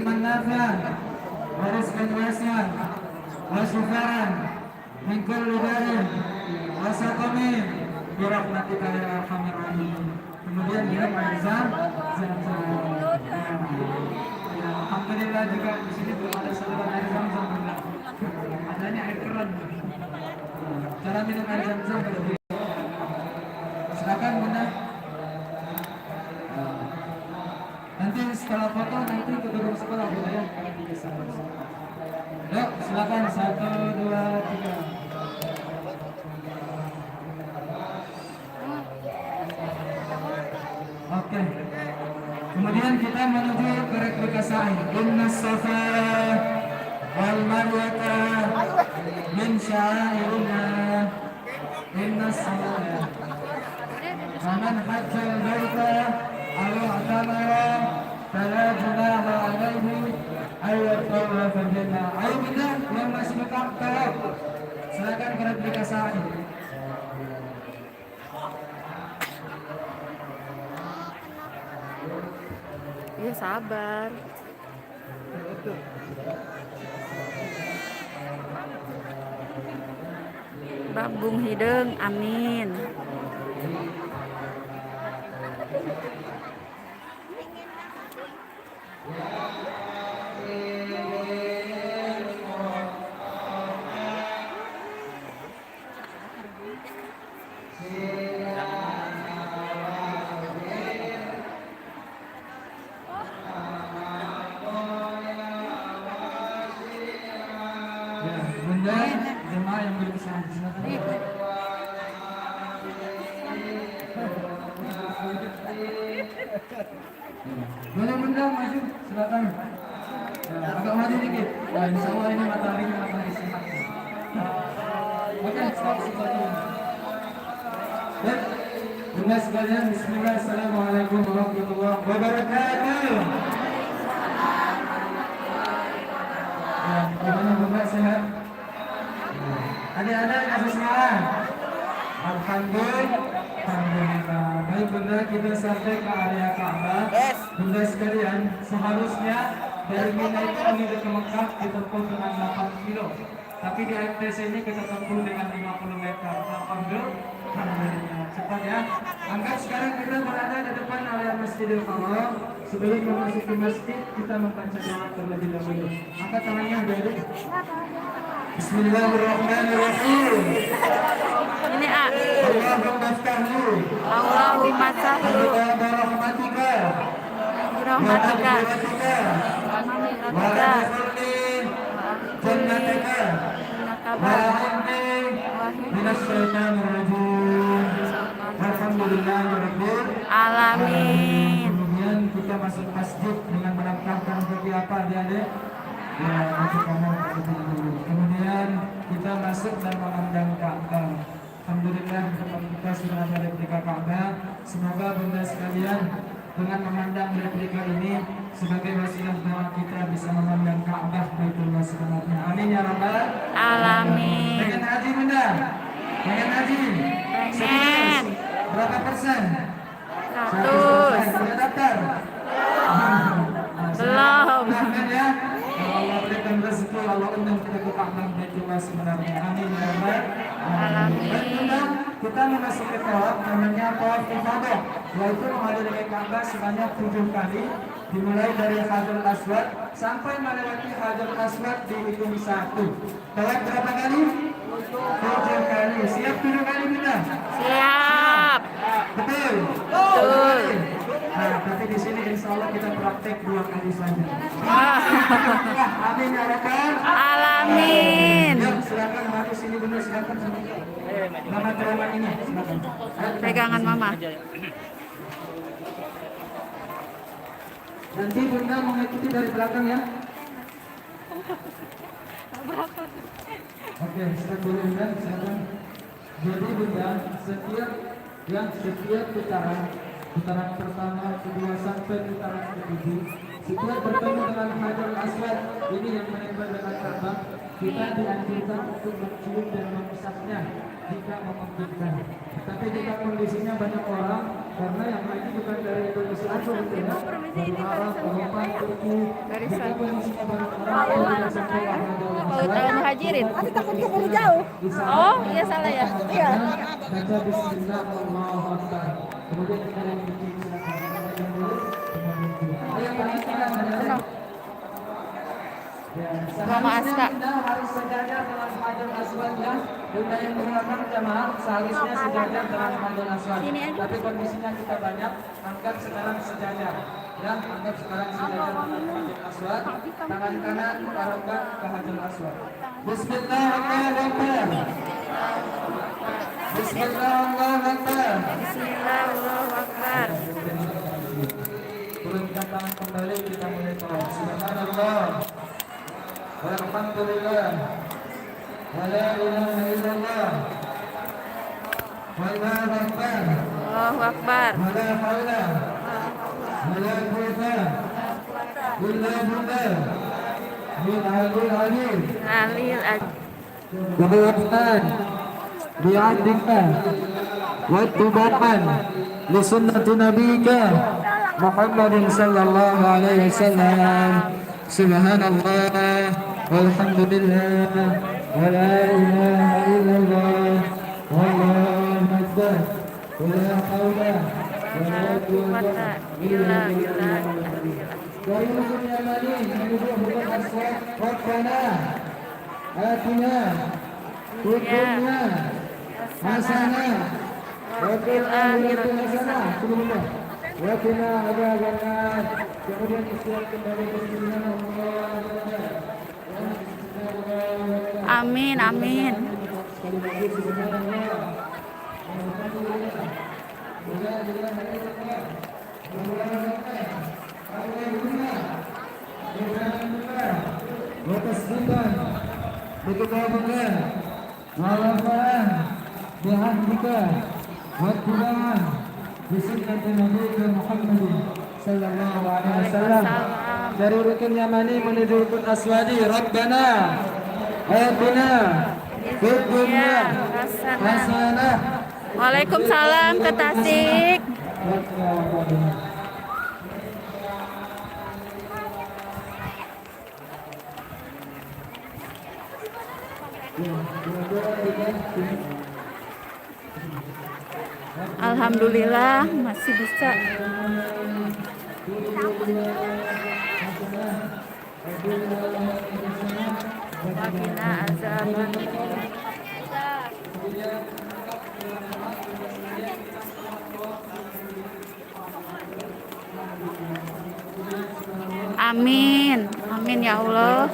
ilman nafi'an wa rizqan wasi'an wa shifaa'an min kulli da'in wa saqamin bi rahmatika ya arhamar rahimin. Kemudian dia zam. Alhamdulillah juga di sini belum ada saluran air zam-zam. Adanya air keran. Cara minum air zam-zam berbeda. Silakan Bunda. Nanti setelah foto nanti ke gedung sekolah Bunda ya. Yuk, silakan 1, 2, 3. Oke. Kemudian kita menuju ke replika sa'i. Inna safa wal marwata min sya'airillah. Inna safa faman hajjal baita aw i'tamara fala junaha alaihi ay yatawafa bina. Ayo Bunda yang masih Mekah tolong. Silakan ke replika sa'i. Ya sabar. Babung hidung, amin. Bunda, jemaah yang berkesan, silakan. Boleh Bunda maju, silakan. Ya, agak maju dikit. Nah, insya Allah ini matahari sehat. Oke, stop. Baik, Bunda sekalian, Bismillah, Assalamualaikum warahmatullahi wabarakatuh. Ya, gimana Bunda sehat? Adik-adik kasih semangat. Alhamdulillah. Baik Bunda, kita sampai ke area Ka'bah. Bunda sekalian, seharusnya dari Mina itu menuju ke Mekah ditempuh dengan 8 kilo. Tapi di MTC ini kita tempuh dengan 50 meter. Alhamdulillah. Cepat ya. Anggap sekarang kita berada di depan area Masjidil Haram. Sebelum memasuki masjid, kita membaca doa terlebih dahulu. Angkat tangannya dari Bismillahirrahmanirrahim. Ini A. Allahumma ftahlu. Allahumma sahlu. Rahmatika. Rahmatika. Wa adkhilni jannatika. Wa a'inni minas syaitanir rajim. Alhamdulillahirabbil Alamin. Kemudian kita masuk masjid dengan melangkahkan kaki apa adik-adik? Ya, kaki kanan kaki dulu. Kemudian kita masuk dan memandang Ka'bah. Alhamdulillah tempat kita sudah ada replika Ka'bah. Semoga Bunda sekalian dengan memandang replika ini sebagai wasilah doa kita bisa memandang Ka'bah Baitullah sebenarnya. Amin ya rabbal Alamin. Pengen haji Bunda? Pengen haji? Pengen. Berapa persen? 100. Sudah daftar? Belum. Amin ya. Allah berikan rezeki, Allah undang kita ke Ka'bah Baitullah sebenarnya. Amin ya rabbal alamin. Kita memasuki tawaf namanya tawaf ifadah, yaitu menghadiri Ka'bah sebanyak 7 kali, dimulai dari Hajarul Aswad sampai melewati Hajarul Aswad dihitung 1. Tawaf berapa kali? 7 kali. Siap 7 kali Bunda? Siap. Betul. Betul. Nah, tapi di sini insya Allah kita praktek 2 kali saja. Amin ya rabbal Alamin. Yuk, silakan mari sini Bunda, silakan. Nama ceramah ini, silakan. Pegangan Mama. Nanti Bunda mengikuti dari belakang ya. Oke, silakan dulu Bunda, silakan. Jadi Bunda, setiap putaran pertama, kedua sampai putaran ketujuh, setiap bertemu dengan Hajarul Aswad ini yang menempel dengan Ka'bah, kita dianjurkan untuk mencium dan memusatnya. jika memungkinkan. Tapi jika kondisinya banyak orang, karena yang lain bukan dari Indonesia aja gitu ya, dari Arab, Eropa, Turki, jika kondisinya banyak orang, kalau tidak sampai Paut Muhajirin. Aku takut keburu jauh. Oh, iya salah ya. Iya. baca Bismillah, Allahu Akbar. Kemudian kita yang bikin silakan. Ayo kita Mama Aska. harus sejajar dengan Hajar Aswad ya. Bunda yang berangkat jamaah seharusnya sejajar dengan Hajar Aswad. Tapi kondisinya kita banyak, angkat sekarang sejajar. Ya, angkat sekarang sejajar dengan Hajar Aswad. Tangan kanan taruhkan ke Hajar Aswad. Bismillahirrahmanirrahim. Bismillahirrahmanirrahim. Bismillah, Allahu Akbar. Turunkan tangan kembali, kita mulai tolong. Subhanallah. Walhamdulillah. Wala ilaha illallah. Wallahu akbar. Allahu Akbar. Wala haula. Wala quwwata illa billah. Min alil alim. Alil Wabatan bi'adika wattubakan li sunnati nabika Muhammadin sallallahu alaihi wasallam. Subhanallah walhamdulillah wa la ilaha illallah wallahu akbar wala haula wala quwwata illa billah. Dari rukun Yamani menuju rukun Aswad. Rabbana atina fid dunya hasanah wa fil akhirati hasanah wa qina adzabannar. Kemudian istilah kembali ke Bismillahirrahmanirrahim. Amin, amin. Sekali lagi subhanallah. Alhamdulillah. La ilaha illallah. وتصديقا بكتابك ورفعا بعهدك واتباعا بسنة نبيك محمد صلى الله عليه وسلم. Dari rukun Yamani menuju rukun Aswadi. Rabbana atina fid dunya hasanah. Waalaikumsalam ke Tasik. Alhamdulillah masih bisa. Wakina azaban. Amin, amin ya Allah.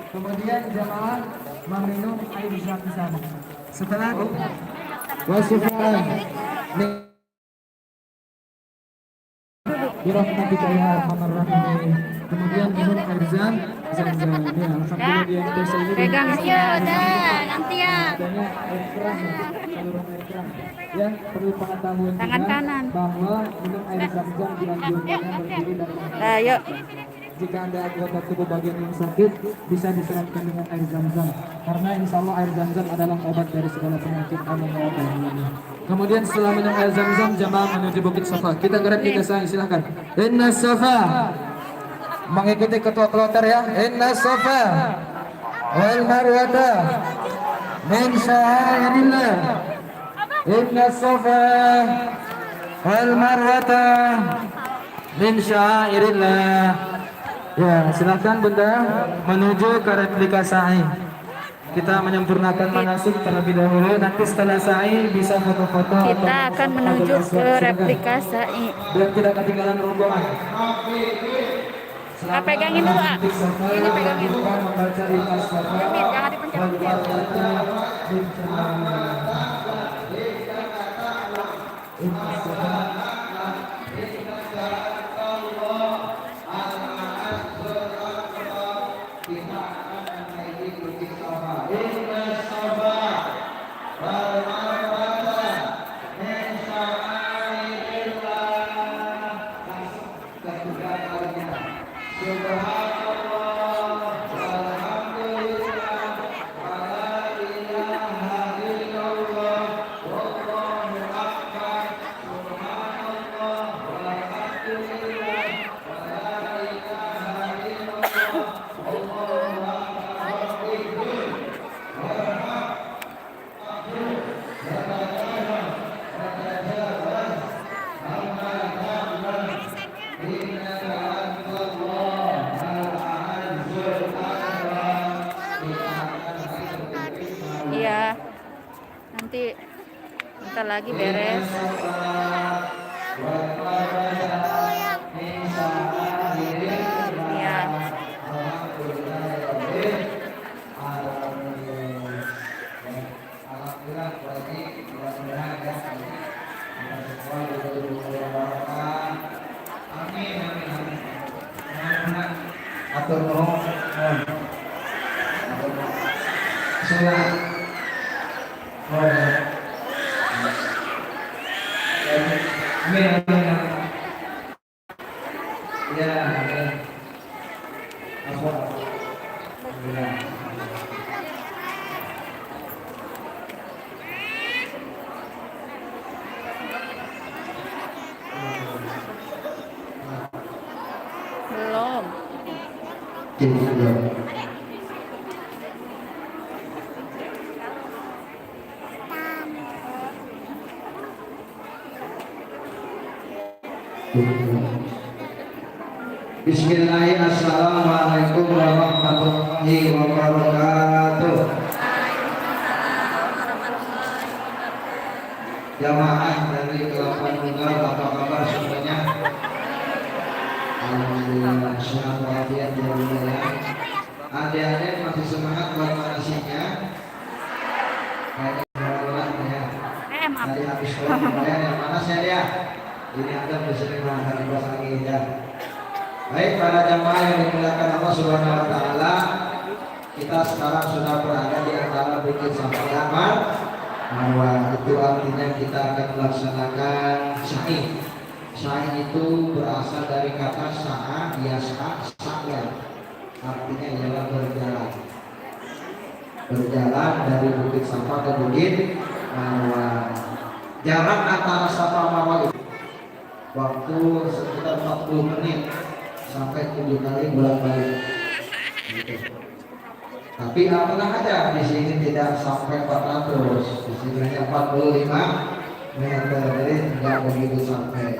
Kemudian jamaah meminum air zam-zam. Setelah wasifan birahmatika ya arhamar rahimin. Kemudian minum air zam-zam. Ya, alhamdulillah dia kita ini Pegang ya. Nanti ya. adanya air keran, saluran air keran. Ya, perlu pengetahuan Tangan juga kanan. bahwa minum air zam-zam dianjurkan berdiri dan Ayo. jika Anda anggota tubuh bagian yang sakit, bisa diserapkan dengan air zam-zam. Karena insya Allah air zam-zam adalah obat dari segala penyakit. Amin ya rabbal alamin. Kemudian setelah minum air zam-zam, jamaah menuju Bukit Safa. Kita gerak kita sayang, silakan. Inna Safa. Mengikuti ketua kloter ya. Inna Safa wal Marwata min sya'airillah. Inna Safa wal Marwata min sya'airillah. Ya, silakan Bunda menuju ke replika sa'i. Kita menyempurnakan manasik terlebih dahulu. Nanti setelah sa'i bisa foto-foto. Kita akan menuju ke replika sa'i. Biar tidak ketinggalan rombongan. Nah, pegangin dulu, ah. Ini pegangin. Membaca ikhlas safa. Jangan dipencet-pencet. lagi beres. Ya. Atur nuhun. Salah. Amin, amin. Ya, amin. Apa? Alhamdulillah. Belum. Bismillahirrahmanirrahim. Assalamualaikum warahmatullahi wabarakatuh. Jamaah dari Kelapa Tunggal, apa kabar semuanya? Alhamdulillah, sehat walafiat ya Allah ya. Adik-adik masih semangat buat manasinya? Ya. Maaf. Tadi habis kemarin yang manasnya dia. Ini ada bersering hari lagi ya. Baik para jamaah yang dimuliakan Allah Subhanahu wa taala, kita sekarang sudah berada di antara Bukit Sampayama. Bahwa itu artinya kita akan melaksanakan sa'i. Sa'i itu berasal dari kata sa'a, yas'a, sa'ya. Artinya ialah berjalan. Berjalan dari Bukit Safa ke Bukit Marwah. Jarak antara Safa Marwah itu waktu sekitar 40 menit sampai 7 kali bolak-balik. Gitu. Tapi tenang aja, di sini tidak sampai 400, di sini hanya 45 meter, jadi tidak begitu sampai.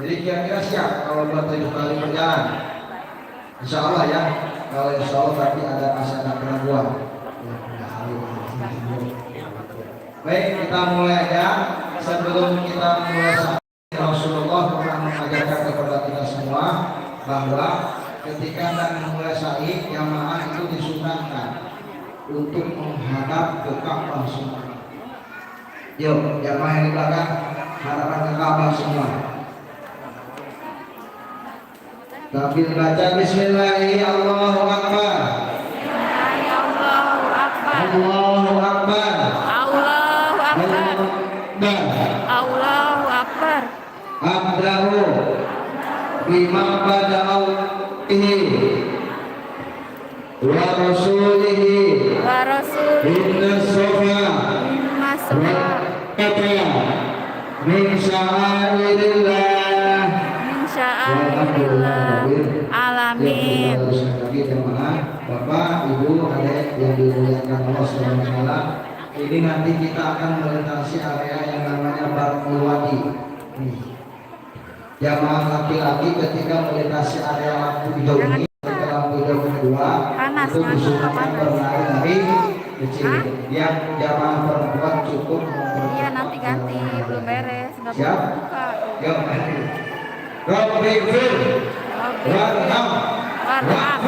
Jadi kira-kira siap kalau buat 7 kali berjalan? Insya Allah ya. Kalau insya Allah tapi masih ada keraguan. Baik, kita mulai aja. Sebelum kita mulai, Rasulullah pernah mengajarkan kepada kita semua bahwa ketika hendak memulai sa'i, jamaah itu disunahkan untuk menghadap ke Ka'bah semua. Yuk, jamaah yang di belakang hadapan ke Ka'bah semua. Sambil baca Bismillahirrahmanirrahim. Allahu Akbar. Allahu Akbar. Allahu Akbar. Allahu Akbar. Dan Allahu Akbar. abdahu bima bada'u bihi wa rasulihi Wa rasul inna sofa maswa kata min sya'airillah. min sya'airillah. Alamin. Bapak, Ibu, adik yang dimuliakan Allah SWT, ini nanti kita akan melintasi area yang namanya Barkul Wadi. Jamaah laki-laki ketika melintasi area lampu hijau ini, ketika lampu hijau kedua, Panas, itu disunahkan berlari dari kecil. Yang jamaah perempuan cukup Iya, nanti ganti, belum beres, udah siap? buka. Yuk, Rabbi fir warham Warham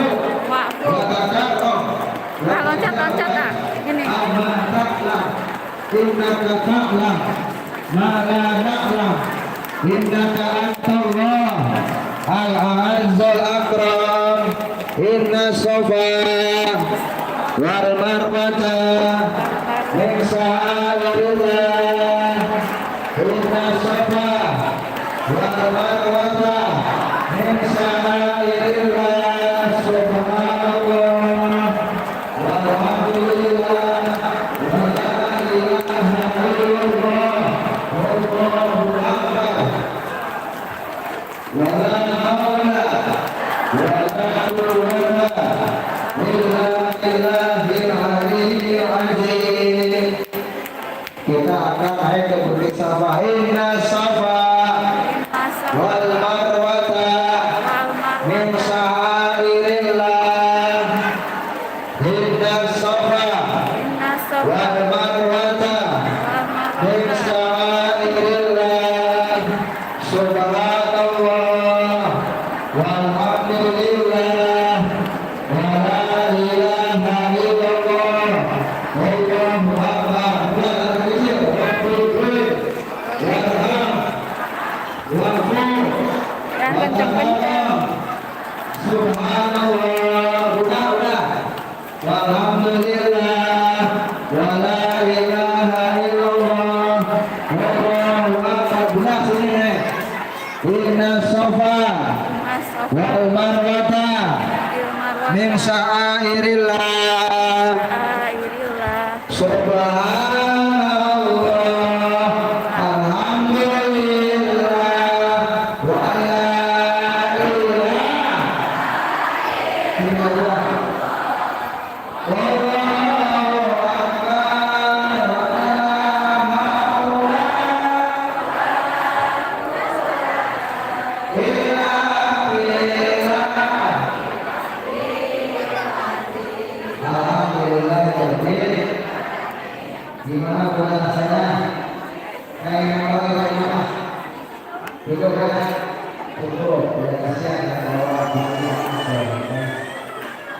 wa'fu. Nah, loncat ah. Ini. Innaka ta'lam ma la na'lam innaka antallah al-a'izzul akram inna sofa wal marwata min sya'airillah inna sofa wal marwata min sya'airillah subhanallah walhamdulillah wa la ilaha illallah wallahu akbar wa la hawla wa la quwwata illa billahil aliyyil azim. Kita akan naik ke Bukit Safa. Inna Safa wal Marwata min sya'airillah. Inna Safa wal Marwata min sya'airillah. walhamdulillah wa la ilaha illallah wallahu akbar. Bulan kecil Dan kenceng-kenceng. Subhanallah, udah. Walhamdulillah, wa la ilaha illallah, wallahu akbar. Benar sini nih. Inna sofa Mas wal marwata min sya'airillah. Subhanallah, alhamdulillah, wa la ilaha illallah. Wallahu akbar. Alhamdulillah. Gimana bulan rasanya? Kayak gimana? Cukup kan? Cukup. Udah kasihan kalau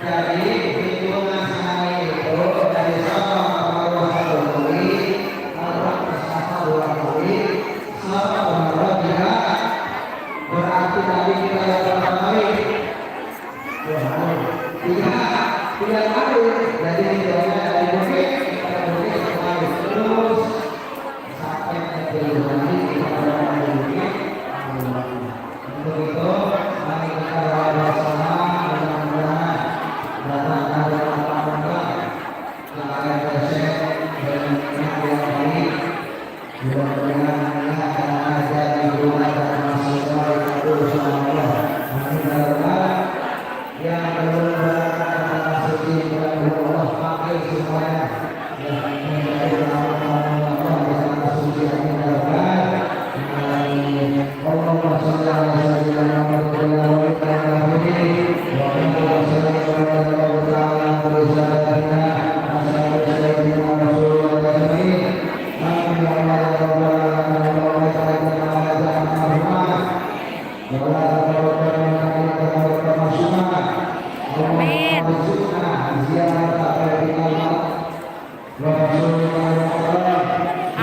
jadi hitungan saya itu dari sama Allah satu kali, Allah bersama dua kali, sama Allah tiga, berarti tadi kita yang berapa kali? Tiga kali. Jadi hidupnya dari bukit sekali terus sampai menjadi lagi kita berada di bukit. Untuk itu mari kita bersama mudah-mudahan datang dari apa-apa yang akan bersih dan yang baik. Mudah-mudahan Allah akan mengajar di rumah dan mahasiswa itu bersama Allah. Mudah-mudahan yang belum berangkat tanah suci mudah-mudahan Allah pakai semuanya yang menjadi nama-nama Allah di tanah suci yang mudah-mudahan. Allahumma shalli ala sayyidina Muhammad wa ala alihi wa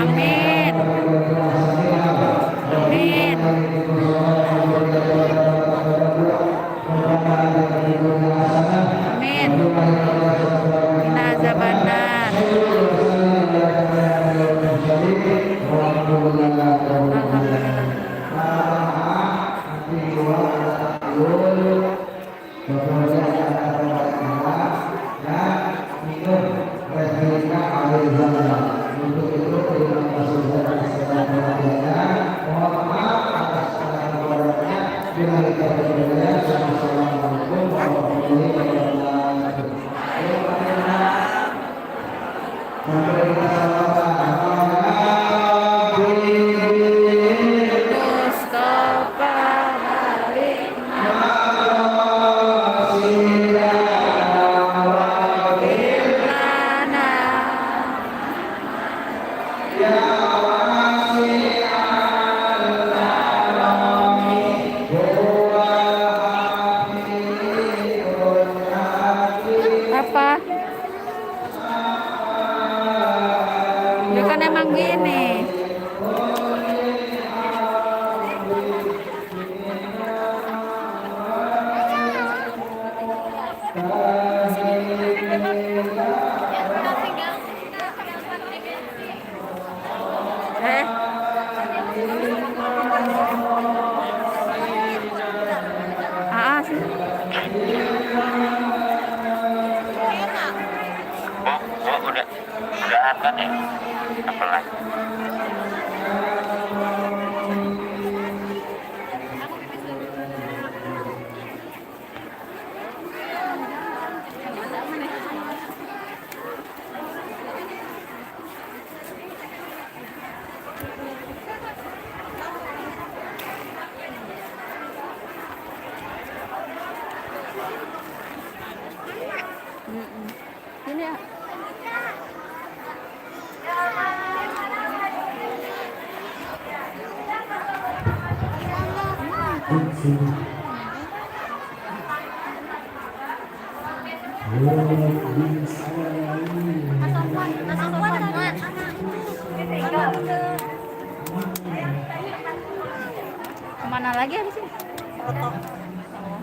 Amin. Amin. Inna azabannar. Untuk itu terima kasih dan mohon maaf atas kesalahan-kesalahannya. Bila kita berbeda, assalamualaikum warahmatullahi wabarakatuh. Sampai kita Mustafa apa? Ya kan emang gini. Sih. Udah angkat ya? Apa lagi? Ini ya. Kemana lagi habis ini?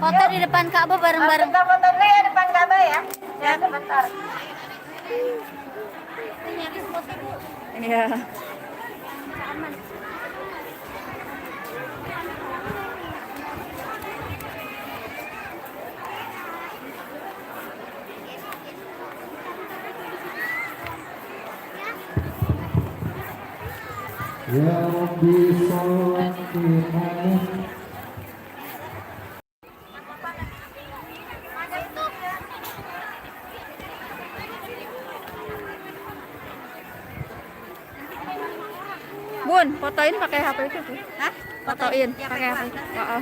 Foto di depan Ka'bah bareng-bareng. Kita foto dulu ya depan Ka'bah ya. Ya sebentar. Iya. Ya Rabbi Sallallahu Bun, fotoin pakai HP itu tuh. Hah? Fotoin pakai HP. Heeh.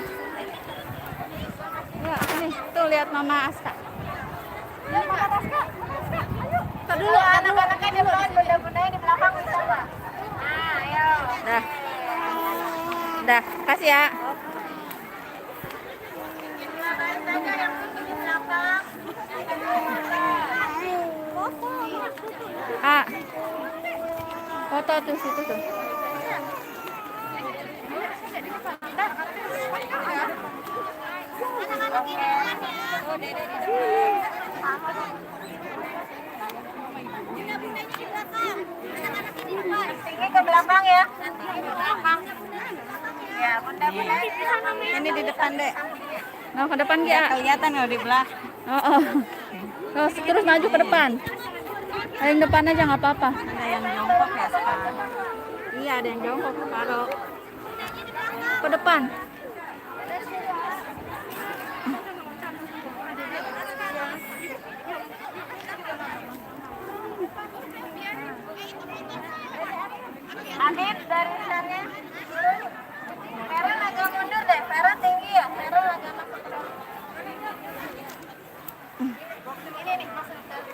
Ya, ini tuh lihat Mama Aska. Ya, Mama Aska. Ayo. Tar dulu anak-anaknya di belakang, bunda-bundanya di belakang bisa enggak? Nah, ayo. Dah. Dah, kasih ya. Ah. Foto tuh situ tuh. Ini ke belakang ya. Ke belakang. Ya, bunda-bunda di sana. Ini di depan, Dek. Nah, ke depan ya. Kelihatan loh di belakang. Oh. Terus maju ke depan. Yang depan aja nggak apa-apa. Ada yang jongkok ya sekarang. Iya, ada yang jongkok taruh ke depan. Adit dari sana. Vera agak mundur deh. Vera tinggi ya. Vera agak masuk ke dalam. Ini nih masuk ke dalam.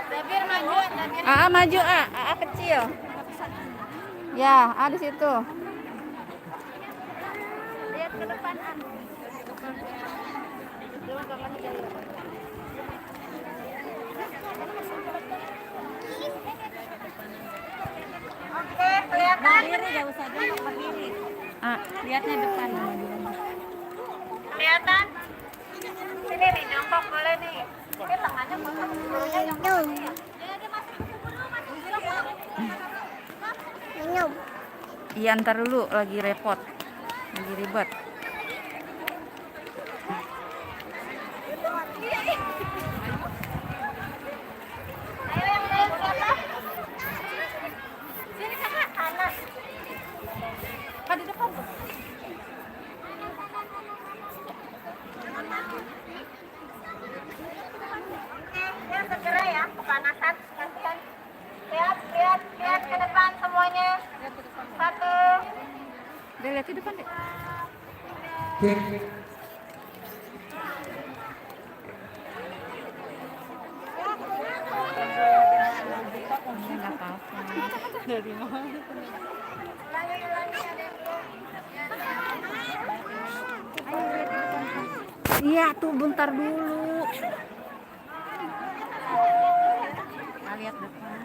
Dabir maju. Dabir. Maju, kecil. Ya, di situ. Lihat ke depan, Oke, kelihatan. Enggak usah jongkok berdiri. Lihatnya depan. Kelihatan? Sini nih, jongkok boleh nih. Ini tengahnya masuk, bulunya jongkok. Iya, ntar dulu lagi repot. Lagi ribet. Ayo yang naik siapa? Sini kakak, kanan. Di depan tuh. Ya segera ya, kepanasan. Kasihan. Lihat ke depan semuanya. Satu. Udah lihat di depan, Dek. Cek. Nggak apa-apa. Dari mana? Iya tuh, bentar dulu. Lihat depan.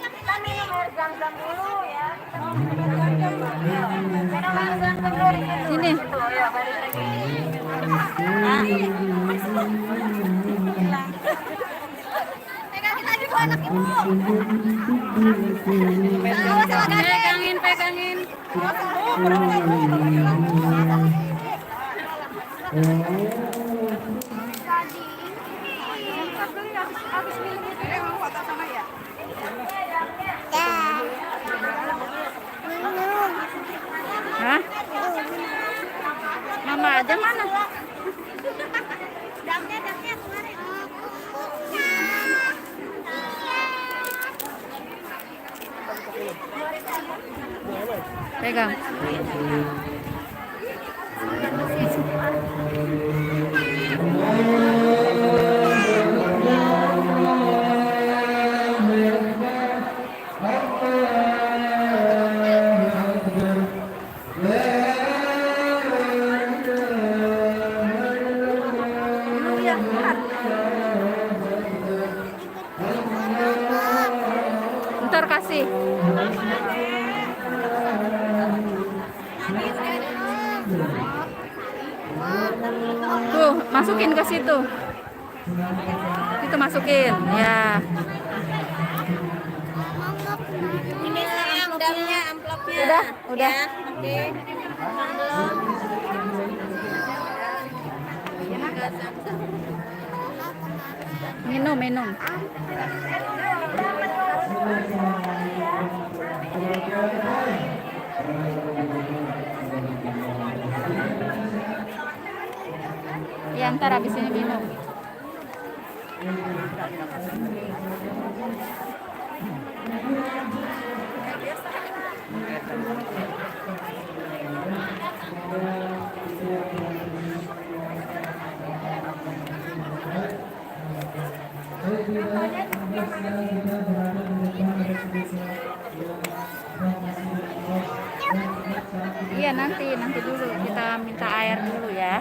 Kita minum air zam-zam dulu ya. Minum air zam-zam dulu. Sini. Ya, balik lagi. Pegangin lagi bu anak ibu. Pegangin. Hah? Mama aja mana? Damnya kemarin. Pegang. Ntar kasih. Tuh, masukin ke situ. Itu masukin, ya. Ini amplopnya, amplopnya. Udah. Ya, oke. Minum. Ya, ntar habis ini minum. Iya, nanti dulu kita minta air dulu ya.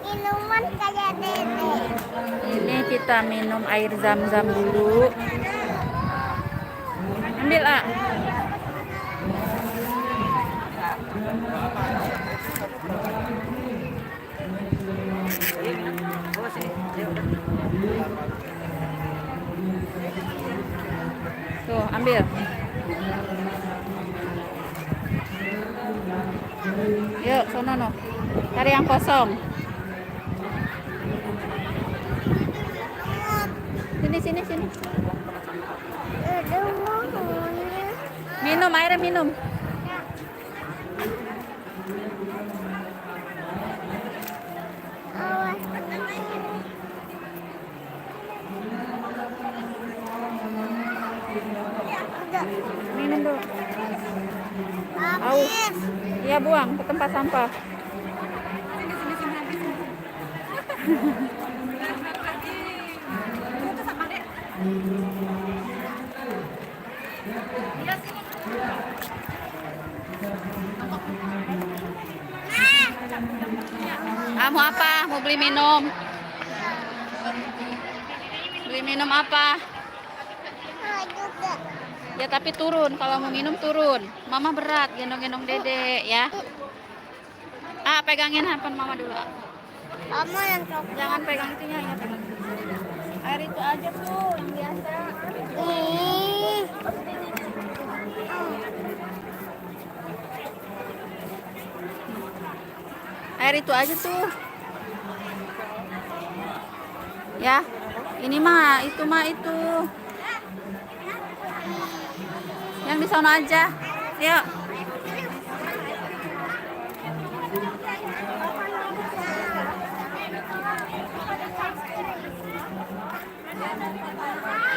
Minuman kayak nenek. Ini kita minum air zam-zam dulu. Ambil, ah. Tuh, ambil. Yuk, sono no. Cari yang kosong. Sini. Minum, airnya minum. Minum dulu. Aus. Iya, buang ke tempat sampah. Mau apa? Mau beli minum? Beli minum apa? Ya tapi turun, kalau mau minum turun. Mama berat, gendong-gendong Dede ya. Pegangin handphone Mama dulu. Kamu yang coklat. Jangan pegang itunya, ya pegang. Air itu aja tuh yang biasa. Air itu aja tuh. Ya, ini mah itu. Yang di sana aja. Yuk.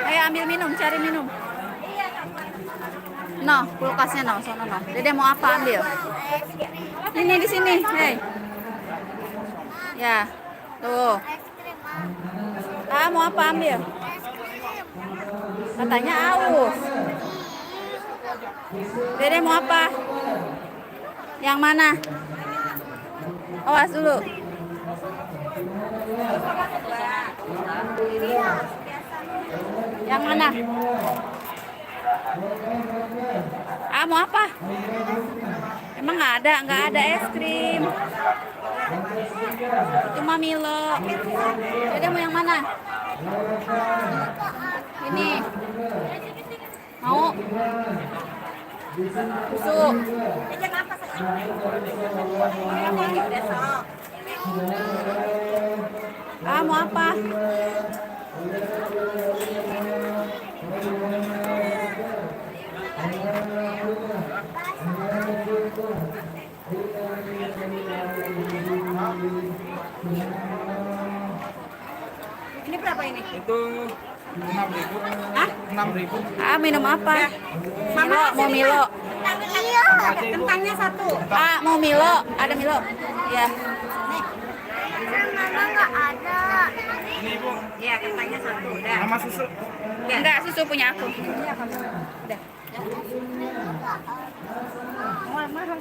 Ayo ambil minum, cari minum. No, kulkasnya no, sono no. Dede mau apa ambil? Ini di sini, hei. Ya, tuh. Mau apa ambil? Katanya aus. Dede mau apa? Yang mana? Awas dulu. Yang mana? Mau apa? Emang nggak ada es krim. Itu mah Milo. Dede mau yang mana? Ini. Mau? Susu. Mau apa? berapa ini? Itu 6.000. Hah? 6.000. Ah, minum apa? Milo, mau Milo. Iya. Kentangnya satu. Ah, mau Milo. Ada Milo. Ya. Mama nggak ada. Ini Ibu, Iya, kentangnya satu. Udah. sama susu. Enggak, susu punya aku. Udah. Mahal-mahal.